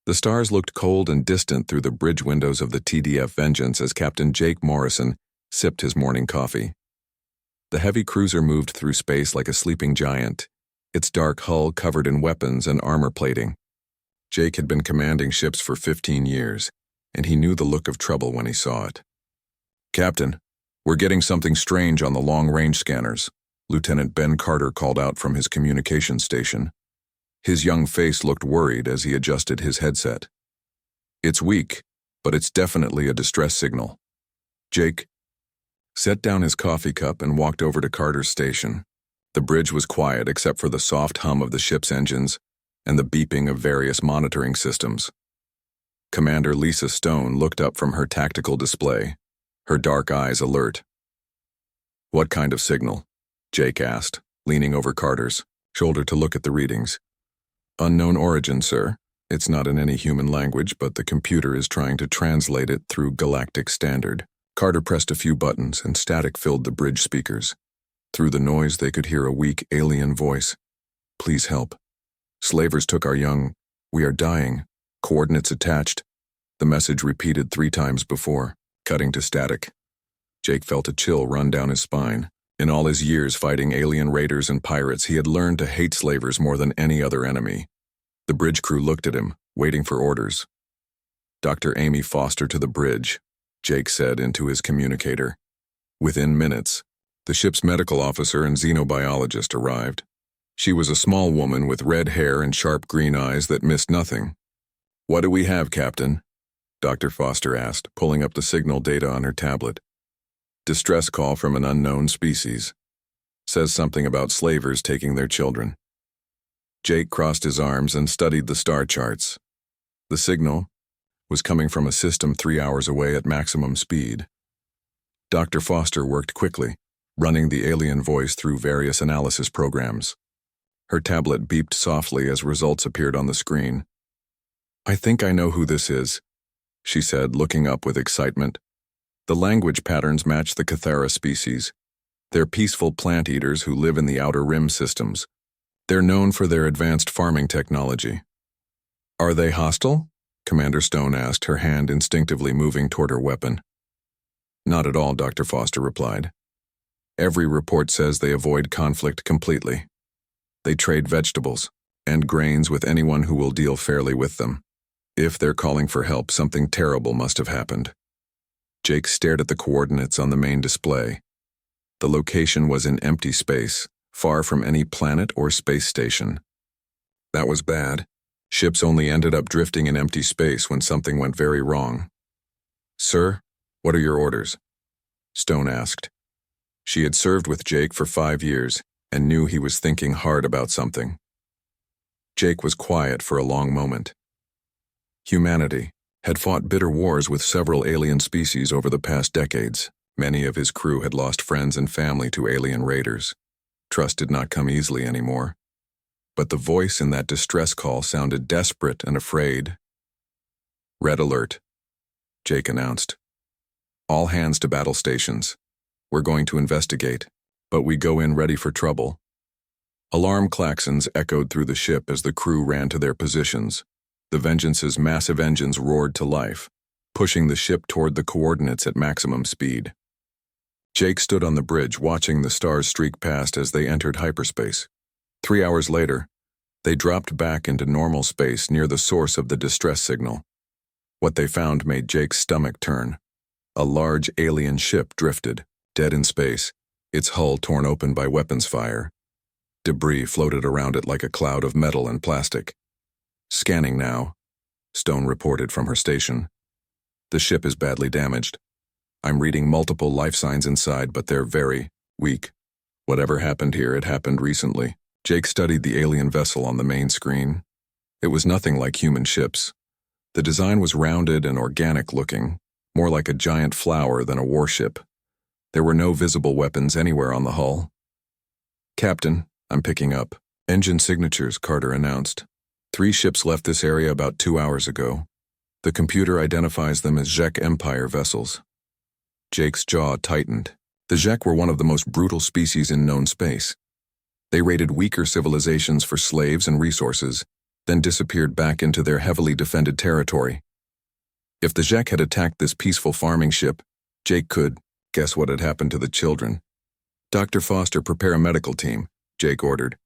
The stars looked cold and distant through the bridge windows of the TDF Vengeance as Captain Jake Morrison sipped his morning coffee. The heavy cruiser moved through space like a sleeping giant, its dark hull covered in weapons and armor plating. Jake had been commanding ships for 15 years, and he knew the look of trouble when he saw it. "Captain, we're getting something strange on the long-range scanners," Lieutenant Ben Carter called out from his communication station. His young face looked worried as he adjusted his headset. "It's weak, but it's definitely a distress signal." Jake set down his coffee cup and walked over to Carter's station. The bridge was quiet except for the soft hum of the ship's engines and the beeping of various monitoring systems. Commander Lisa Stone looked up from her tactical display, her dark eyes alert. "What kind of signal?" Jake asked, leaning over Carter's shoulder to look at the readings. "Unknown origin, sir. It's not in any human language, but the computer is trying to translate it through Galactic Standard." Carter pressed a few buttons and static filled the bridge speakers. Through the noise they could hear a weak alien voice. "Please help. Slavers took our young. We are dying. Coordinates attached." The message repeated 3 times before, cutting to static. Jake felt a chill run down his spine. In all his years fighting alien raiders and pirates, he had learned to hate slavers more than any other enemy. The bridge crew looked at him, waiting for orders. "Dr. Amy Foster to the bridge," Jake said into his communicator. Within minutes, the ship's medical officer and xenobiologist arrived. She was a small woman with red hair and sharp green eyes that missed nothing. "What do we have, Captain?" Dr. Foster asked, pulling up the signal data on her tablet. "Distress call from an unknown species. Says something about slavers taking their children." Jake crossed his arms and studied the star charts. The signal was coming from a system 3 hours away at maximum speed. Dr. Foster worked quickly, running the alien voice through various analysis programs. Her tablet beeped softly as results appeared on the screen. "I think I know who this is," she said, looking up with excitement. The language patterns match the Cathara species. They're peaceful plant eaters who live in the outer rim systems. They're known for their advanced farming technology. "Are they hostile?" Commander Stone asked, her hand instinctively moving toward her weapon. "Not at all," Dr. Foster replied. "Every report says they avoid conflict completely. They trade vegetables and grains with anyone who will deal fairly with them. If they're calling for help, something terrible must have happened." Jake stared at the coordinates on the main display. The location was in empty space, far from any planet or space station. That was bad. Ships only ended up drifting in empty space when something went very wrong. "Sir, what are your orders?" Stone asked. She had served with Jake for 5 years and knew he was thinking hard about something. Jake was quiet for a long moment. Humanity had fought bitter wars with several alien species over the past decades. Many of his crew had lost friends and family to alien raiders. Trust did not come easily anymore. But the voice in that distress call sounded desperate and afraid. "Red alert," Jake announced. "All hands to battle stations. We're going to investigate, but we go in ready for trouble." Alarm klaxons echoed through the ship as the crew ran to their positions. The Vengeance's massive engines roared to life, pushing the ship toward the coordinates at maximum speed. Jake stood on the bridge watching the stars streak past as they entered hyperspace. 3 hours later, they dropped back into normal space near the source of the distress signal. What they found made Jake's stomach turn. A large alien ship drifted, dead in space, its hull torn open by weapons fire. Debris floated around it like a cloud of metal and plastic. "Scanning now," Stone reported from her station. "The ship is badly damaged. I'm reading multiple life signs inside, but they're very weak. Whatever happened here, it happened recently." Jake studied the alien vessel on the main screen. It was nothing like human ships. The design was rounded and organic looking, more like a giant flower than a warship. There were no visible weapons anywhere on the hull. "Captain, I'm picking up engine signatures," Carter announced. 3 ships left this area about 2 hours ago. The computer identifies them as Zhek Empire vessels. Jake's jaw tightened. The Zhek were one of the most brutal species in known space. They raided weaker civilizations for slaves and resources, then disappeared back into their heavily defended territory. If the Zhek had attacked this peaceful farming ship, Jake could guess what had happened to the children. Dr. Foster, prepare a medical team, Jake ordered.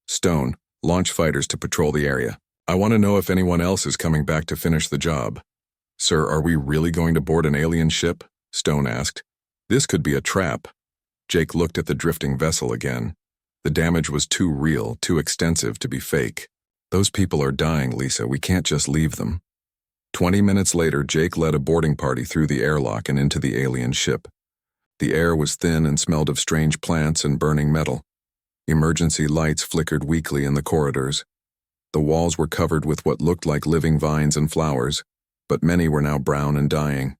Stone, launch fighters to patrol the area. I want to know if anyone else is coming back to finish the job. Sir, are we really going to board an alien ship? Stone asked. This could be a trap. Jake looked at the drifting vessel again. The damage was too real, too extensive to be fake. Those people are dying, Lisa. We can't just leave them. 20 minutes later, Jake led a boarding party through the airlock and into the alien ship. The air was thin and smelled of strange plants and burning metal. Emergency lights flickered weakly in the corridors. The walls were covered with what looked like living vines and flowers, but many were now brown and dying.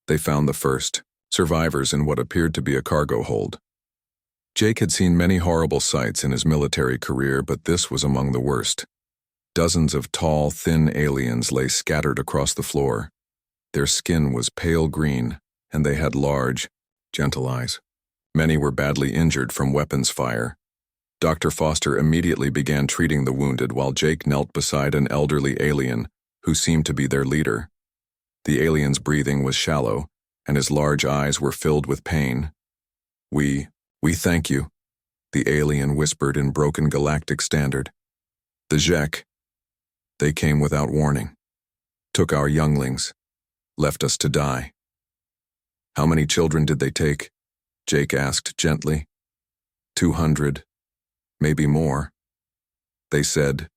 They found the first survivors in what appeared to be a cargo hold. Jake had seen many horrible sights in his military career, but this was among the worst. Dozens of tall, thin aliens lay scattered across the floor. Their skin was pale green, and they had large, gentle eyes. Many were badly injured from weapons fire. Dr. Foster immediately began treating the wounded while Jake knelt beside an elderly alien who seemed to be their leader. The alien's breathing was shallow, and his large eyes were filled with pain. We thank you, the alien whispered in broken galactic standard. The Zhek, they came without warning, took our younglings, left us to die. How many children did they take? Jake asked gently. 200, maybe more. They said,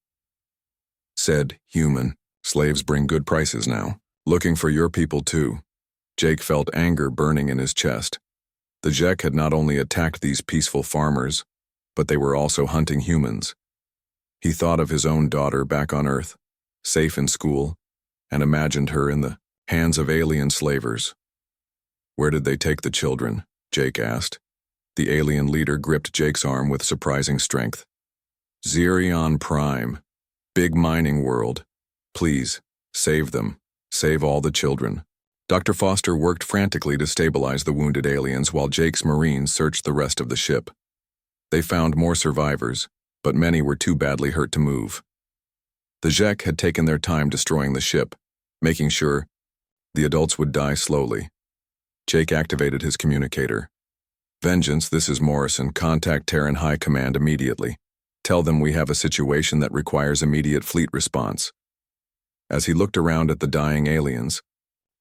human, slaves bring good prices now. Looking for your people too. Jake felt anger burning in his chest. The Zhek had not only attacked these peaceful farmers, but they were also hunting humans. He thought of his own daughter back on Earth, safe in school, and imagined her in the hands of alien slavers. Where did they take the children? Jake asked. The alien leader gripped Jake's arm with surprising strength. Zerion Prime. Big mining world. Please, save them. Save all the children. Dr. Foster worked frantically to stabilize the wounded aliens while Jake's Marines searched the rest of the ship. They found more survivors, but many were too badly hurt to move. The Zhek had taken their time destroying the ship, making sure the adults would die slowly. Jake activated his communicator. Vengeance, this is Morrison. Contact Terran High Command immediately. Tell them we have a situation that requires immediate fleet response. As he looked around at the dying aliens,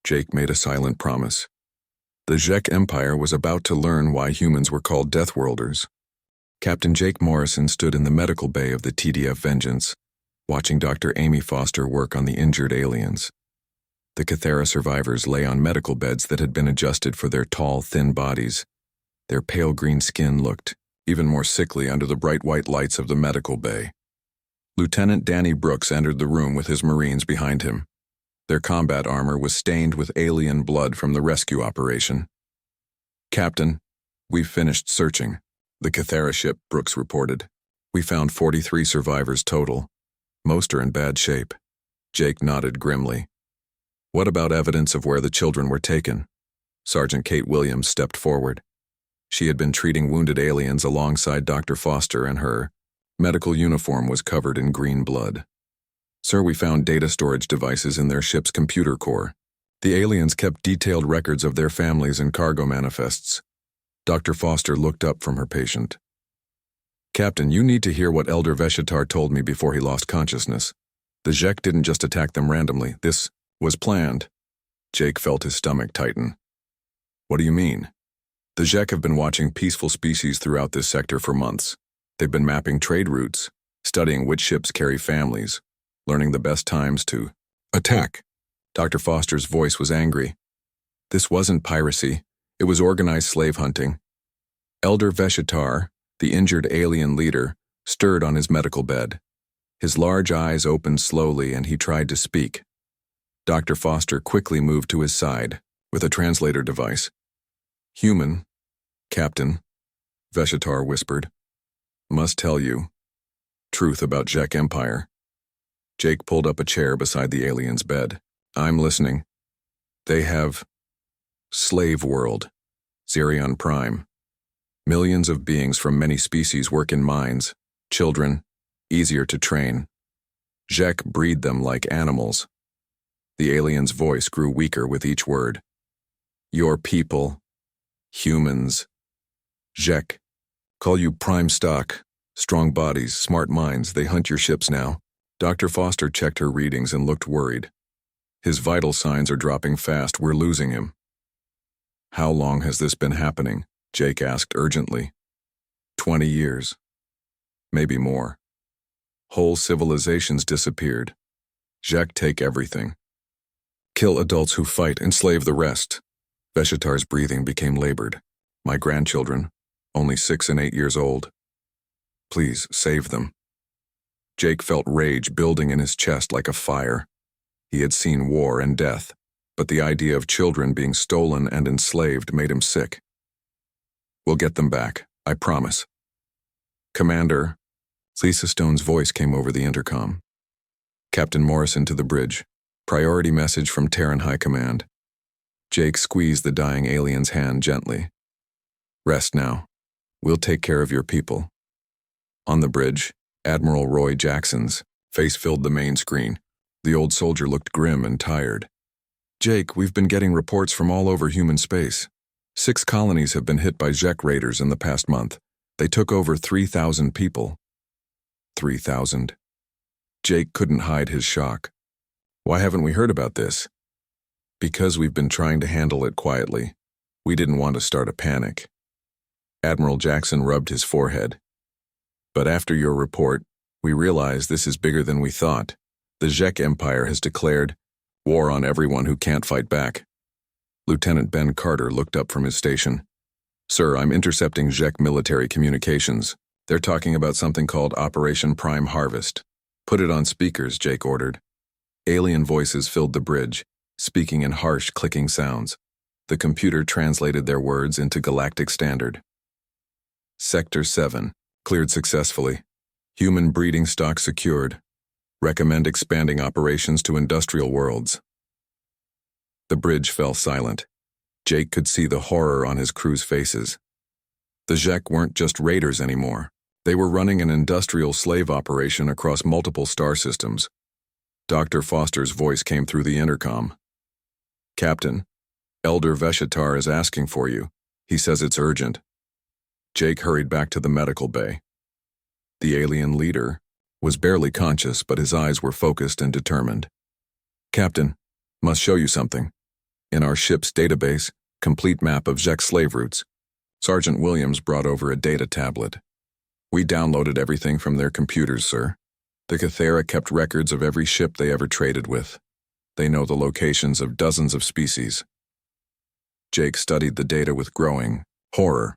Jake made a silent promise. The Zhek Empire was about to learn why humans were called Deathworlders. Captain Jake Morrison stood in the medical bay of the TDF Vengeance, watching Dr. Amy Foster work on the injured aliens. The Cathera survivors lay on medical beds that had been adjusted for their tall, thin bodies. Their pale green skin looked even more sickly under the bright white lights of the medical bay. Lieutenant Danny Brooks entered the room with his Marines behind him. Their combat armor was stained with alien blood from the rescue operation. Captain, we've finished searching. The Cathera ship, Brooks reported. We found 43 survivors total. Most are in bad shape. Jake nodded grimly. What about evidence of where the children were taken? Sergeant Kate Williams stepped forward. She had been treating wounded aliens alongside Dr. Foster, and her medical uniform was covered in green blood. Sir, we found data storage devices in their ship's computer core. The aliens kept detailed records of their families and cargo manifests. Dr. Foster looked up from her patient. Captain, you need to hear what Elder Veshitar told me before he lost consciousness. The Zhek didn't just attack them randomly. This was planned. Jake felt his stomach tighten. What do you mean? The Zhek have been watching peaceful species throughout this sector for months. They've been mapping trade routes, studying which ships carry families, learning the best times to attack. Dr. Foster's voice was angry. This wasn't piracy. It was organized slave hunting. Elder Veshitar, the injured alien leader, stirred on his medical bed. His large eyes opened slowly and he tried to speak. Dr. Foster quickly moved to his side with a translator device. Human, Captain, Veshitar whispered. Must tell you. Truth about Zhek Empire. Jake pulled up a chair beside the alien's bed. I'm listening. They have slave world, Zerion Prime. Millions of beings from many species work in mines. Children, easier to train. Zhek breed them like animals. The alien's voice grew weaker with each word. Your people. Humans. Zhek. Call you prime stock. Strong bodies, smart minds, they hunt your ships now. Dr. Foster checked her readings and looked worried. His vital signs are dropping fast, we're losing him. How long has this been happening? Jake asked urgently. 20 years. Maybe more. Whole civilizations disappeared. Zhek take everything. Kill adults who fight, enslave the rest. Veshitar's breathing became labored. My grandchildren, only 6 and 8 years old. Please, save them. Jake felt rage building in his chest like a fire. He had seen war and death, but the idea of children being stolen and enslaved made him sick. We'll get them back, I promise. Commander, Lisa Stone's voice came over the intercom. Captain Morrison to the bridge. Priority message from Terran High Command. Jake squeezed the dying alien's hand gently. Rest now. We'll take care of your people. On the bridge, Admiral Roy Jackson's face filled the main screen. The old soldier looked grim and tired. Jake, we've been getting reports from all over human space. 6 colonies have been hit by Zhek raiders in the past month. They took over 3,000 people. 3,000. Jake couldn't hide his shock. Why haven't we heard about this? Because we've been trying to handle it quietly. We didn't want to start a panic. Admiral Jackson rubbed his forehead. But after your report, we realize this is bigger than we thought. The Zhek Empire has declared war on everyone who can't fight back. Lieutenant Ben Carter looked up from his station. Sir, I'm intercepting Zhek military communications. They're talking about something called Operation Prime Harvest. Put it on speakers, Jake ordered. Alien voices filled the bridge, speaking in harsh, clicking sounds. The computer translated their words into Galactic Standard. Sector 7, cleared successfully. Human breeding stock secured. Recommend expanding operations to industrial worlds. The bridge fell silent. Jake could see the horror on his crew's faces. The Zhek weren't just raiders anymore. They were running an industrial slave operation across multiple star systems. Dr. Foster's voice came through the intercom. Captain, Elder Veshitar is asking for you. He says it's urgent. Jake hurried back to the medical bay. The alien leader was barely conscious, but his eyes were focused and determined. Captain, must show you something. In our ship's database, complete map of Zhek slave routes. Sergeant Williams brought over a data tablet. We downloaded everything from their computers, sir. The Cathera kept records of every ship they ever traded with. They know the locations of dozens of species. Jake studied the data with growing horror.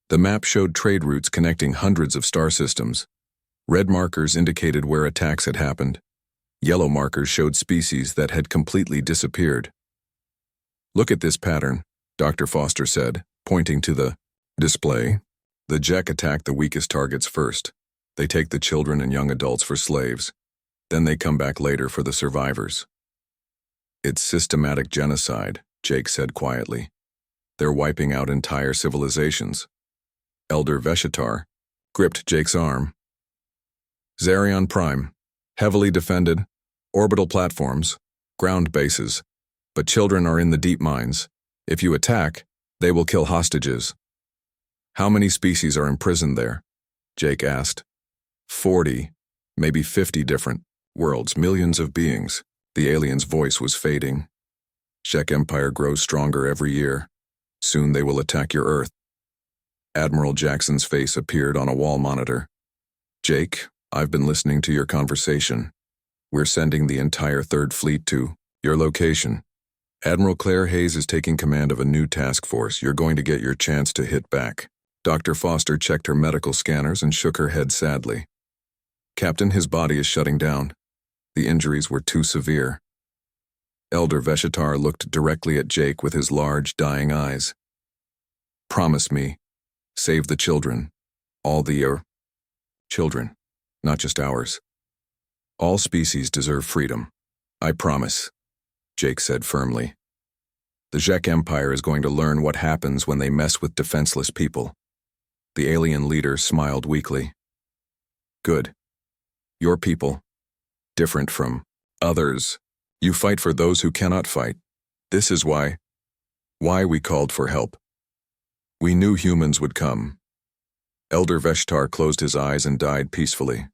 The map showed trade routes connecting hundreds of star systems. Red markers indicated where attacks had happened. Yellow markers showed species that had completely disappeared. Look at this pattern, Dr. Foster said, pointing to the display. The Zhek attack the weakest targets first. They take the children and young adults for slaves. Then they come back later for the survivors. It's systematic genocide, Jake said quietly. They're wiping out entire civilizations. Elder Veshitar gripped Jake's arm. Zarion Prime, heavily defended, orbital platforms, ground bases, but children are in the deep mines. If you attack, they will kill hostages. How many species are imprisoned there? Jake asked. 40, maybe 50 different worlds, millions of beings. The alien's voice was fading. Zhek Empire grows stronger every year. Soon they will attack your Earth. Admiral Jackson's face appeared on a wall monitor. Jake, I've been listening to your conversation. We're sending the entire Third Fleet to your location. Admiral Claire Hayes is taking command of a new task force. You're going to get your chance to hit back. Dr. Foster checked her medical scanners and shook her head sadly. Captain, his body is shutting down. The injuries were too severe. Elder Veshitar looked directly at Jake with his large, dying eyes. Promise me, save the children. All the children, not just ours. All species deserve freedom. I promise, Jake said firmly. The Zhek Empire is going to learn what happens when they mess with defenseless people. The alien leader smiled weakly. Good. Your people. different from others. You fight for those who cannot fight. This is why we called for help. We knew humans would come. Elder Veshtar closed his eyes and died peacefully.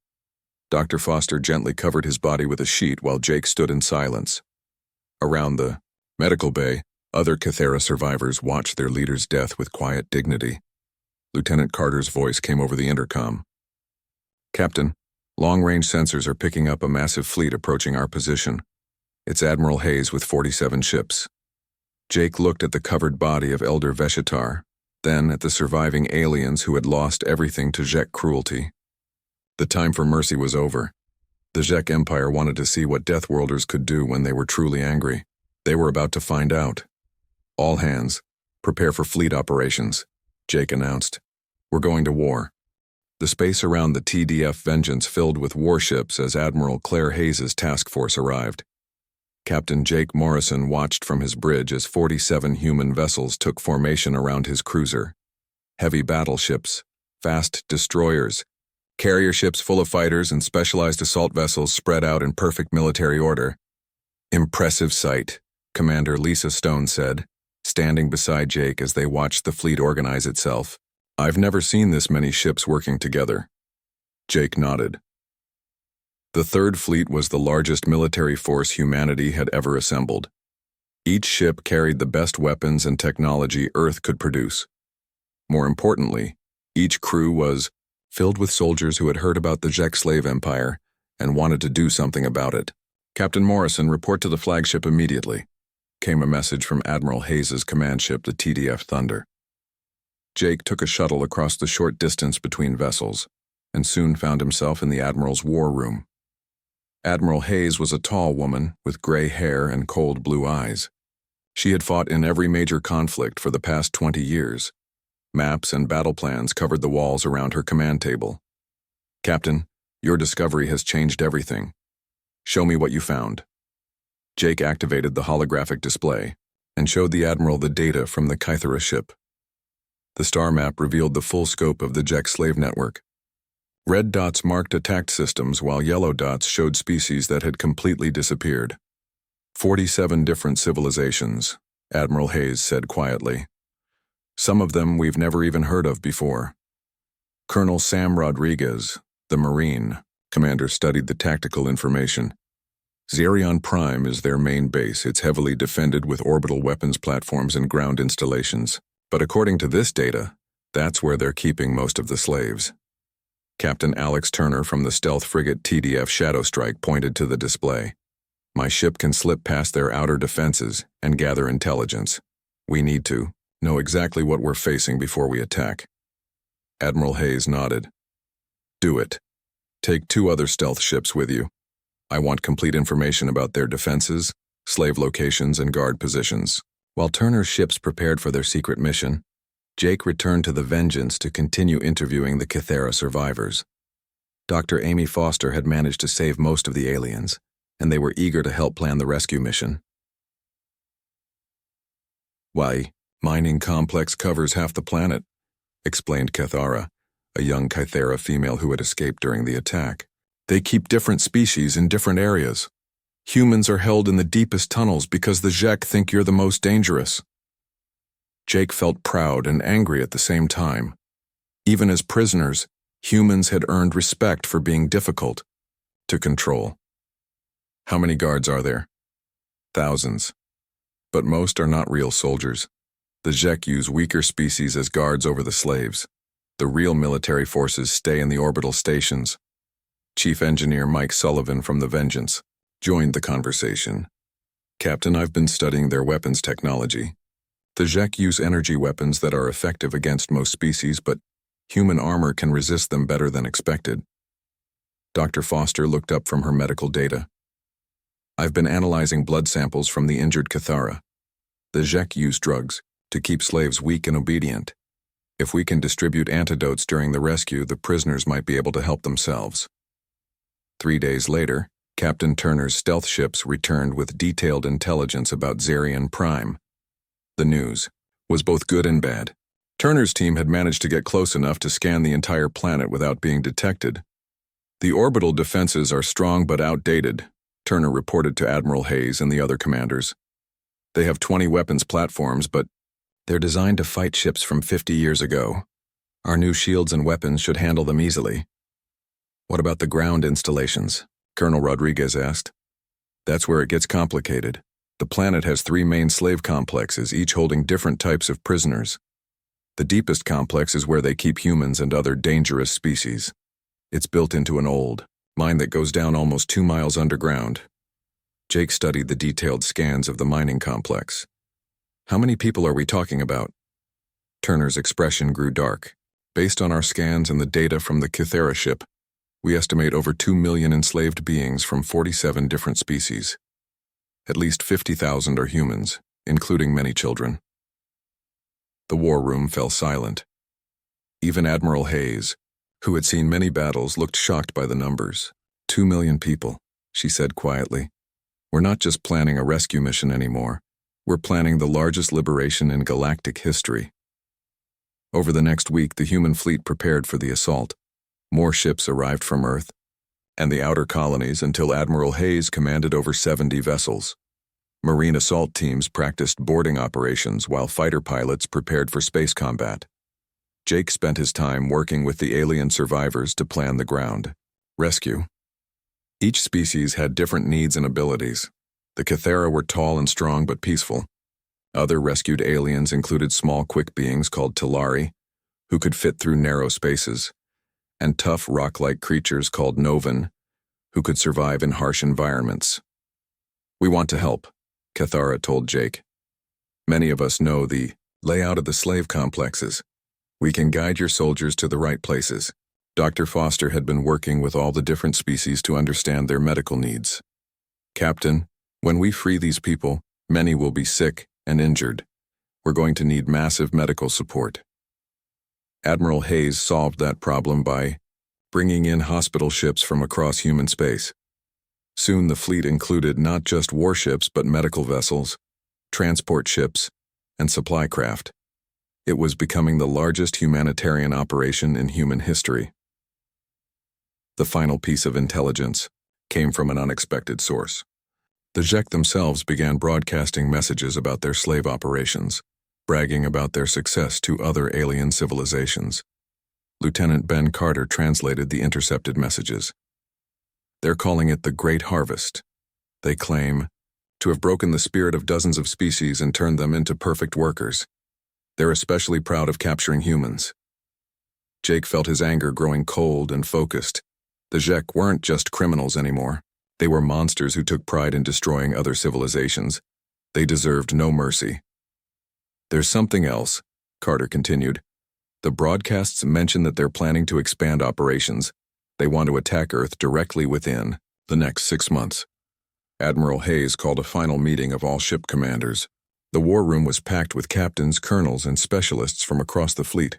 Dr. Foster gently covered his body with a sheet while Jake stood in silence. Around the medical bay, other Cathera survivors watched their leader's death with quiet dignity. Lieutenant Carter's voice came over the intercom. Captain, long-range sensors are picking up a massive fleet approaching our position. It's Admiral Hayes with 47 ships. Jake looked at the covered body of Elder Veshitar, then at the surviving aliens who had lost everything to Zhek cruelty. The time for mercy was over. The Zhek Empire wanted to see what Deathworlders could do when they were truly angry. They were about to find out. All hands, prepare for fleet operations, Jake announced. We're going to war. The space around the TDF Vengeance filled with warships as Admiral Claire Hayes' task force arrived. Captain Jake Morrison watched from his bridge as 47 human vessels took formation around his cruiser. Heavy battleships, fast destroyers, carrier ships full of fighters and specialized assault vessels spread out in perfect military order. Impressive sight, Commander Lisa Stone said, standing beside Jake as they watched the fleet organize itself. I've never seen this many ships working together. Jake nodded. The Third Fleet was the largest military force humanity had ever assembled. Each ship carried the best weapons and technology Earth could produce. More importantly, each crew was filled with soldiers who had heard about the Zhek slave empire and wanted to do something about it. Captain Morrison, report to the flagship immediately, came a message from Admiral Hayes' command ship, the TDF Thunder. Jake took a shuttle across the short distance between vessels and soon found himself in the Admiral's war room. Admiral Hayes was a tall woman with gray hair and cold blue eyes. She had fought in every major conflict for the past 20 years. Maps and battle plans covered the walls around her command table. Captain, your discovery has changed everything. Show me what you found. Jake activated the holographic display and showed the Admiral the data from the Kythera ship. The star map revealed the full scope of the Zhek slave network. Red dots marked attacked systems while yellow dots showed species that had completely disappeared. 47 different civilizations, Admiral Hayes said quietly. Some of them we've never even heard of before. Colonel Sam Rodriguez, the Marine, commander, studied the tactical information. Xerion Prime is their main base. It's heavily defended with orbital weapons platforms and ground installations. But according to this data, that's where they're keeping most of the slaves. Captain Alex Turner from the stealth frigate TDF Shadow Strike pointed to the display. My ship can slip past their outer defenses and gather intelligence. We need to know exactly what we're facing before we attack. Admiral Hayes nodded. Do it. Take 2 other stealth ships with you. I want complete information about their defenses, slave locations, and guard positions. While Turner's ships prepared for their secret mission, Jake returned to the Vengeance to continue interviewing the Kythera survivors. Dr. Amy Foster had managed to save most of the aliens, and they were eager to help plan the rescue mission. Why, mining complex covers half the planet, explained Cathara, a young Kythera female who had escaped during the attack. They keep different species in different areas. Humans are held in the deepest tunnels because the Zhek think you're the most dangerous. Jake felt proud and angry at the same time. Even as prisoners, humans had earned respect for being difficult to control. How many guards are there? Thousands. But most are not real soldiers. The Zhek use weaker species as guards over the slaves. The real military forces stay in the orbital stations. Chief Engineer Mike Sullivan from the Vengeance joined the conversation. Captain, I've been studying their weapons technology. The Zhek use energy weapons that are effective against most species, but human armor can resist them better than expected. Dr. Foster looked up from her medical data. I've been analyzing blood samples from the injured Cathara. The Zhek use drugs to keep slaves weak and obedient. If we can distribute antidotes during the rescue, the prisoners might be able to help themselves. 3 days later, Captain Turner's stealth ships returned with detailed intelligence about Xerion Prime. The news was both good and bad. Turner's team had managed to get close enough to scan the entire planet without being detected. The orbital defenses are strong but outdated, Turner reported to Admiral Hayes and the other commanders. They have 20 weapons platforms, but they're designed to fight ships from 50 years ago. Our new shields and weapons should handle them easily. What about the ground installations? Colonel Rodriguez asked. That's where it gets complicated. The planet has 3 main slave complexes, each holding different types of prisoners. The deepest complex is where they keep humans and other dangerous species. It's built into an old mine that goes down almost 2 miles underground. Jake studied the detailed scans of the mining complex. How many people are we talking about? Turner's expression grew dark. Based on our scans and the data from the Kythera ship, we estimate over 2 million enslaved beings from 47 different species. At least 50,000 are humans, including many children. The war room fell silent. Even Admiral Hayes, who had seen many battles, looked shocked by the numbers. 2 million people, she said quietly. We're not just planning a rescue mission anymore. We're planning the largest liberation in galactic history. Over the next week, the human fleet prepared for the assault. More ships arrived from Earth and the outer colonies until Admiral Hayes commanded over 70 vessels. Marine assault teams practiced boarding operations while fighter pilots prepared for space combat. Jake spent his time working with the alien survivors to plan the ground rescue. Each species had different needs and abilities. The Kythera were tall and strong but peaceful. Other rescued aliens included small, quick beings called Talari, who could fit through narrow spaces, and tough, rock-like creatures called Novan, who could survive in harsh environments. We want to help, Kythera told Jake. Many of us know the layout of the slave complexes. We can guide your soldiers to the right places. Dr. Foster had been working with all the different species to understand their medical needs. Captain, when we free these people, many will be sick and injured. We're going to need massive medical support. Admiral Hayes solved that problem by bringing in hospital ships from across human space. Soon the fleet included not just warships but medical vessels, transport ships, and supply craft. It was becoming the largest humanitarian operation in human history. The final piece of intelligence came from an unexpected source. The Zhek themselves began broadcasting messages about their slave operations, bragging about their success to other alien civilizations. Lieutenant Ben Carter translated the intercepted messages. They're calling it the Great Harvest. They claim to have broken the spirit of dozens of species and turned them into perfect workers. They're especially proud of capturing humans. Jake felt his anger growing cold and focused. The Zhek weren't just criminals anymore. They were monsters who took pride in destroying other civilizations. They deserved no mercy. There's something else, Carter continued. The broadcasts mention that they're planning to expand operations. They want to attack Earth directly within the next 6 months. Admiral Hayes called a final meeting of all ship commanders. The war room was packed with captains, colonels, and specialists from across the fleet.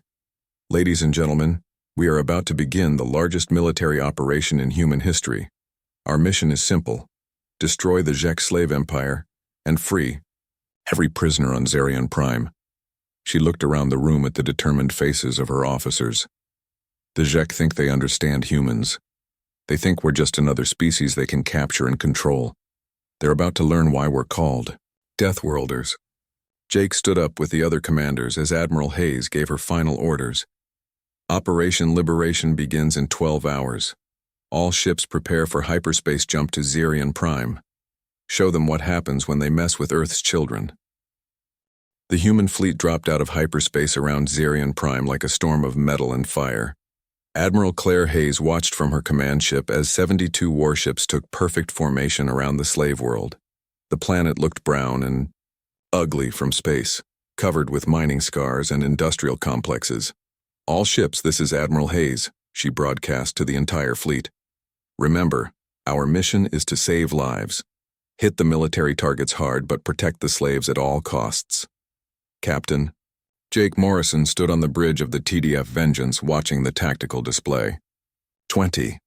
Ladies and gentlemen, we are about to begin the largest military operation in human history. Our mission is simple: destroy the Zhek slave empire and free every prisoner on Zarian Prime. She looked around the room at the determined faces of her officers. The Zhek think they understand humans. They think we're just another species they can capture and control. They're about to learn why we're called Deathworlders. Jake stood up with the other commanders as Admiral Hayes gave her final orders. Operation Liberation begins in 12 hours. All ships prepare for hyperspace jump to Zarian Prime. Show them what happens when they mess with Earth's children. The human fleet dropped out of hyperspace around Zarian Prime like a storm of metal and fire. Admiral Claire Hayes watched from her command ship as 72 warships took perfect formation around the slave world. The planet looked brown and ugly from space, covered with mining scars and industrial complexes. All ships, this is Admiral Hayes, she broadcast to the entire fleet. Remember, our mission is to save lives. Hit the military targets hard, but protect the slaves at all costs. Captain. Jake Morrison stood on the bridge of the TDF Vengeance watching the tactical display. 20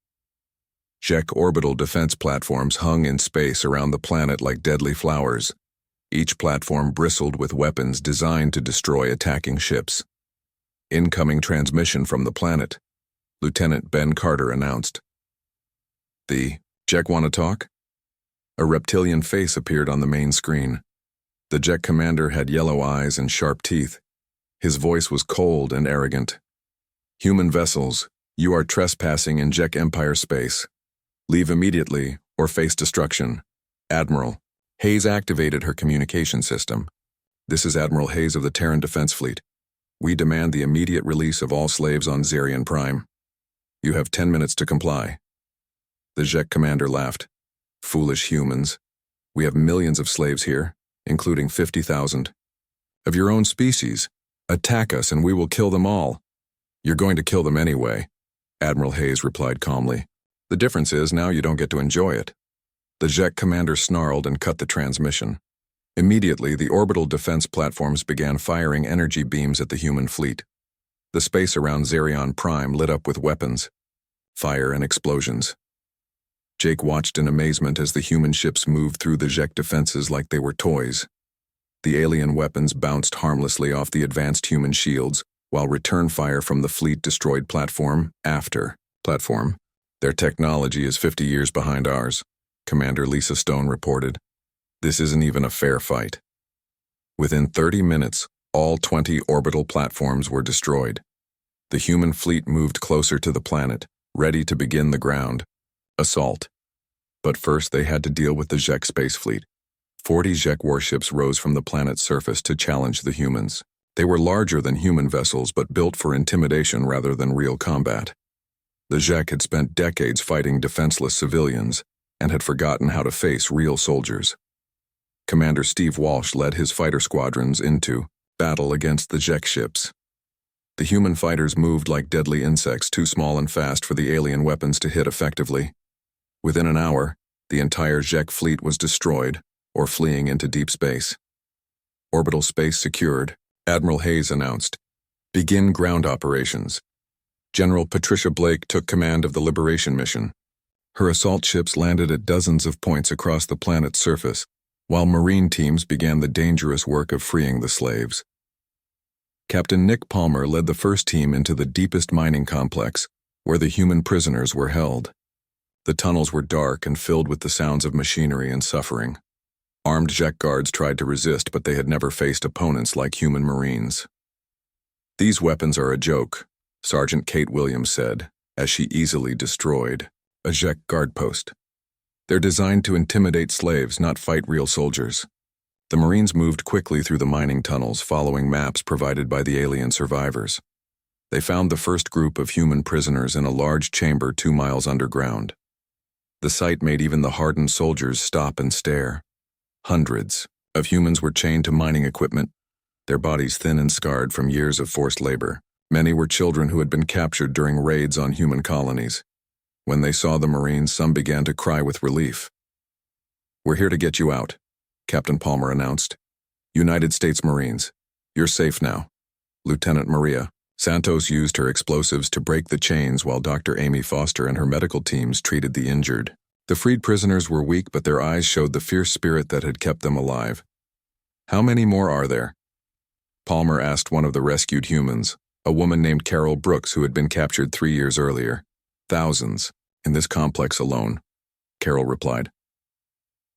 Zhek orbital defense platforms hung in space around the planet like deadly flowers. Each platform bristled with weapons designed to destroy attacking ships. Incoming transmission from the planet, Lieutenant Ben Carter announced. The Jek want to talk? A reptilian face appeared on the main screen. The Jek commander had yellow eyes and sharp teeth. His voice was cold and arrogant. Human vessels, you are trespassing in Jek Empire space. Leave immediately or face destruction. Admiral. Hayes activated her communication system. This is Admiral Hayes of the Terran Defense Fleet. We demand the immediate release of all slaves on Zarian Prime. You have 10 minutes to comply. The Jek commander laughed. Foolish humans. We have millions of slaves here, including 50,000. Of your own species. Attack us and we will kill them all. You're going to kill them anyway, Admiral Hayes replied calmly. The difference is now you don't get to enjoy it. The Jek commander snarled and cut the transmission. Immediately, the orbital defense platforms began firing energy beams at the human fleet. The space around Zarion Prime lit up with weapons, fire and explosions. Jake watched in amazement as the human ships moved through the Jek defenses like they were toys. The alien weapons bounced harmlessly off the advanced human shields, while return fire from the fleet destroyed platform after platform. Their technology is 50 years behind ours, Commander Lisa Stone reported. This isn't even a fair fight. Within 30 minutes, all 20 orbital platforms were destroyed. The human fleet moved closer to the planet, ready to begin the ground assault. But first they had to deal with the Jek space fleet. 40 Jek warships rose from the planet's surface to challenge the humans. They were larger than human vessels but built for intimidation rather than real combat. The Jek had spent decades fighting defenseless civilians and had forgotten how to face real soldiers. Commander Steve Walsh led his fighter squadrons into battle against the Jek ships. The human fighters moved like deadly insects, too small and fast for the alien weapons to hit effectively. Within an hour, the entire Jek fleet was destroyed or fleeing into deep space. Orbital space secured, Admiral Hayes announced. Begin ground operations. General Patricia Blake took command of the Liberation mission. Her assault ships landed at dozens of points across the planet's surface, while Marine teams began the dangerous work of freeing the slaves. Captain Nick Palmer led the first team into the deepest mining complex, where the human prisoners were held. The tunnels were dark and filled with the sounds of machinery and suffering. Armed Jek guards tried to resist, but they had never faced opponents like human Marines. These weapons are a joke, Sergeant Kate Williams said, as she easily destroyed a Jek guard post. They're designed to intimidate slaves, not fight real soldiers. The Marines moved quickly through the mining tunnels, following maps provided by the alien survivors. They found the first group of human prisoners in a large chamber 2 miles underground. The sight made even the hardened soldiers stop and stare. Hundreds of humans were chained to mining equipment, their bodies thin and scarred from years of forced labor. Many were children who had been captured during raids on human colonies. When they saw the Marines, some began to cry with relief. "We're here to get you out," Captain Palmer announced. "United States Marines, you're safe now." Lieutenant Maria Santos used her explosives to break the chains while Dr. Amy Foster and her medical teams treated the injured. The freed prisoners were weak, but their eyes showed the fierce spirit that had kept them alive. "How many more are there?" Palmer asked one of the rescued humans, a woman named Carol Brooks who had been captured 3 years earlier. "Thousands, in this complex alone," Carol replied.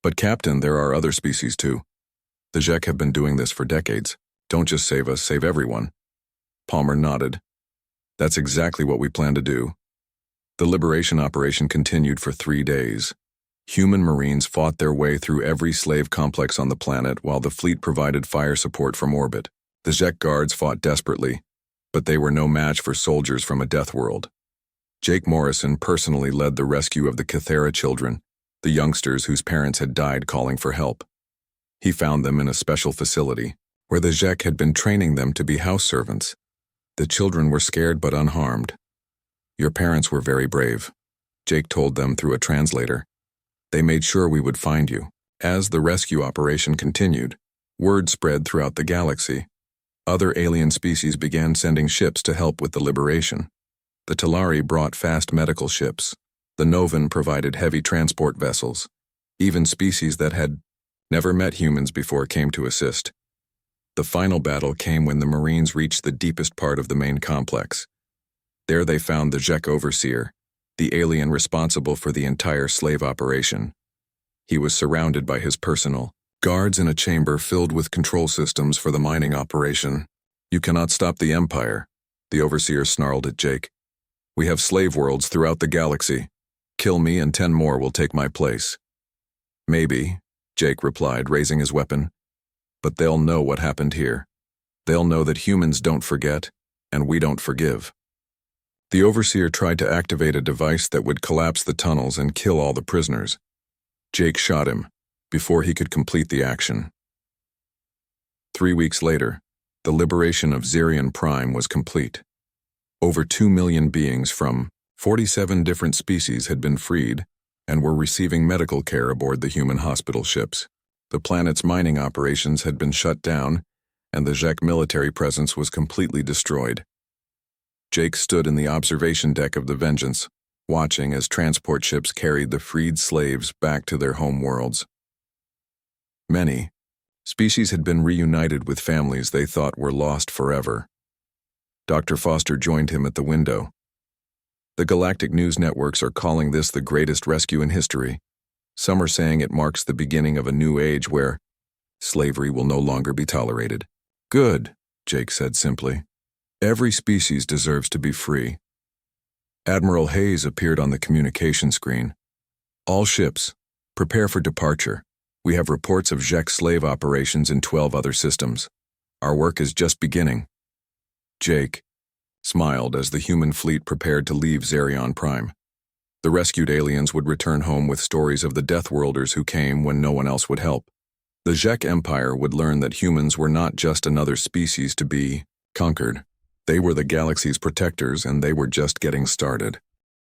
"But Captain, there are other species too. The Jek have been doing this for decades. Don't just save us, save everyone." Palmer nodded. "That's exactly what we plan to do." The liberation operation continued for 3 days. Human Marines fought their way through every slave complex on the planet while the fleet provided fire support from orbit. The Jek guards fought desperately, but they were no match for soldiers from a death world. Jake Morrison personally led the rescue of the Cathera children, the youngsters whose parents had died calling for help. He found them in a special facility, where the Jek had been training them to be house servants. The children were scared but unharmed. "Your parents were very brave," Jake told them through a translator. "They made sure we would find you." As the rescue operation continued, word spread throughout the galaxy. Other alien species began sending ships to help with the liberation. The Talari brought fast medical ships. The Novan provided heavy transport vessels. Even species that had never met humans before came to assist. The final battle came when the Marines reached the deepest part of the main complex. There they found the Jek Overseer, the alien responsible for the entire slave operation. He was surrounded by his personal guards in a chamber filled with control systems for the mining operation. "You cannot stop the Empire," the overseer snarled at Jake. "We have slave worlds throughout the galaxy. Kill me and 10 more will take my place." "Maybe," Jake replied, raising his weapon. "But they'll know what happened here. They'll know that humans don't forget, and we don't forgive." The overseer tried to activate a device that would collapse the tunnels and kill all the prisoners. Jake shot him before he could complete the action. 3 weeks later, the liberation of Zerion Prime was complete. Over 2 million beings from 47 different species had been freed and were receiving medical care aboard the human hospital ships. The planet's mining operations had been shut down, and the Zek military presence was completely destroyed. Jake stood in the observation deck of the Vengeance, watching as transport ships carried the freed slaves back to their home worlds. Many species had been reunited with families they thought were lost forever. Dr. Foster joined him at the window. "The galactic news networks are calling this the greatest rescue in history. Some are saying it marks the beginning of a new age where slavery will no longer be tolerated." "Good," Jake said simply. "Every species deserves to be free." Admiral Hayes appeared on the communication screen. "All ships, prepare for departure. We have reports of Zek slave operations in 12 other systems. Our work is just beginning." Jake smiled as the human fleet prepared to leave Zerion Prime. The rescued aliens would return home with stories of the Deathworlders who came when no one else would help. The Zek Empire would learn that humans were not just another species to be conquered. They were the galaxy's protectors, and they were just getting started.